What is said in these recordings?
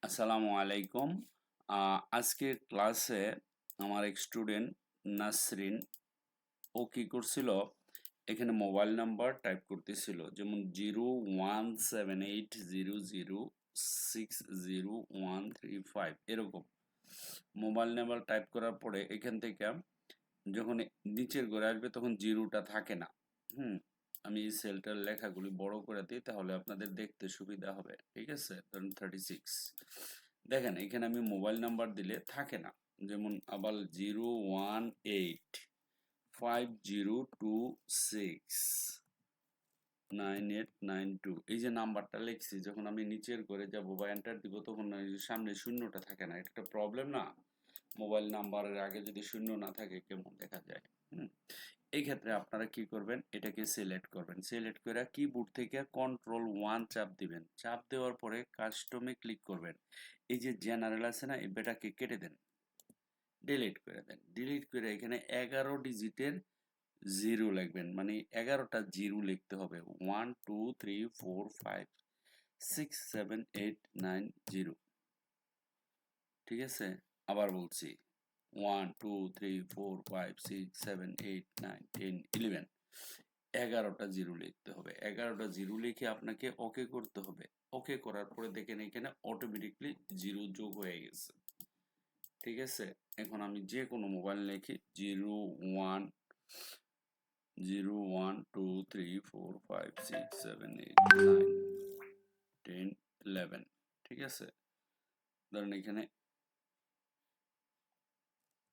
আসসালামু আলাইকুম। আজকের ক্লাসে আমার এক স্টুডেন্ট নাসরিন ও কি করছিল, এখানে মোবাইল নাম্বার টাইপ করতেছিল, যেমন 017800600135 এরকম মোবাইল নাম্বার টাইপ করার পরে এখান থেকে যখন নিচের ঘরে আসবে তখন জিরোটা থাকে না। হুম আমি এই সেলটার লেখাগুলি বড় করে দিই, তাহলে আপনাদের দেখতে সুবিধা হবে। ঠিক আছে, ধরুন 36। দেখেন এখানে আমি মোবাইল নাম্বার দিলে থাকে না, যেমন আবার 01852269892, এই যে নাম্বারটা লিখছি, যখন আমি নিচের ঘরে যাবো বা এন্টার দিব তখন সামনে শূন্যটা থাকে না। এটা একটা প্রবলেম না? মোবাইল নাম্বারের আগে যদি শূন্য না থাকে কেমন দেখা যায়। এই ক্ষেত্রে আপনারা কি করবেন, এটাকে সিলেক্ট করবেন, সিলেক্ট করে কিবোর্ড থেকে Ctrl+1 চাপ দিবেন, চাপ দেওয়ার পরে কাস্টমে ক্লিক করবেন। এই যে জেনারেল আছে না, এই বেটাকে কেটে দেন, ডিলিট করে দেন। ডিলিট করে এখানে 11 ডিজিটের জিরো লিখবেন, মানে 11টা জিরো লিখতে হবে। 1 2 3 4 5 6 7 8 9 0। ঠিক আছে, আবার বলছি 1 2 3 4 5 6 7 8 9 10 11। 11টা জিরো লিখতে হবে। 11টা জিরো লিখে আপনাকে ওকে করতে হবে। ওকে করার পরে দেখেন এখানে অটোমেটিকলি জিরো যোগ হয়ে গেছে। ঠিক আছে, এখন আমি যে কোনো মোবাইল লিখি 0101234567891011। ঠিক আছে, ধরেন এখানে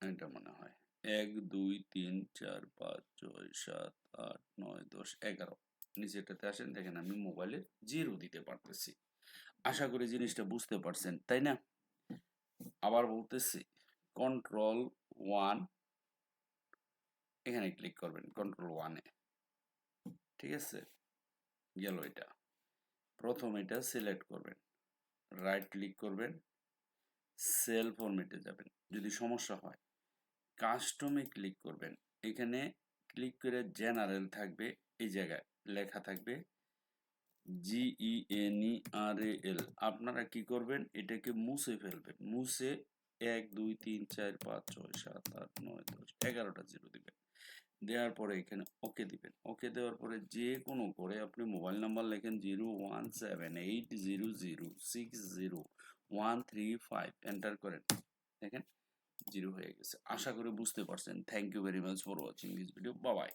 এটা মনে হয় 1 2 3 4 5 6 7 8 9 10 11। নিচেটাতে আসেন, দেখেন আমি মোবাইলে জিরো দিতে পারতেছি। আশা করি জিনিসটা বুঝতে পারছেন, তাই না? আবার বলতেছি, Ctrl+1 এখানে ক্লিক করবেন, Ctrl+1 এ। ঠিক আছে, গেল এটা। প্রথম এটা সিলেক্ট করবেন, রাইট ক্লিক করবেন, সেল ফরম্যাটে যাবেন। যদি সমস্যা হয় কাস্টমে ক্লিক করবেন, এখানে ক্লিক করে জেনারেল থাকবে, এই জায়গায় লেখা থাকবে GENERAL। আপনারা কি করবেন, এটাকে মুছে ফেলবেন। মুছে 1 2 3 4 5 6 7 8 9 10 11টা জিরো দিবেন। দেওয়ার পরে এখানে ওকে দিবেন। ওকে দেওয়ার পরে যে কোনো করে আপনি মোবাইল নাম্বার লেখেন 01780060135, এন্টার করেন, দেখেন জিরো হয়ে গেছে। আশা করি বুঝতে পারছেন। Thank you very much for watching this video. Bye by.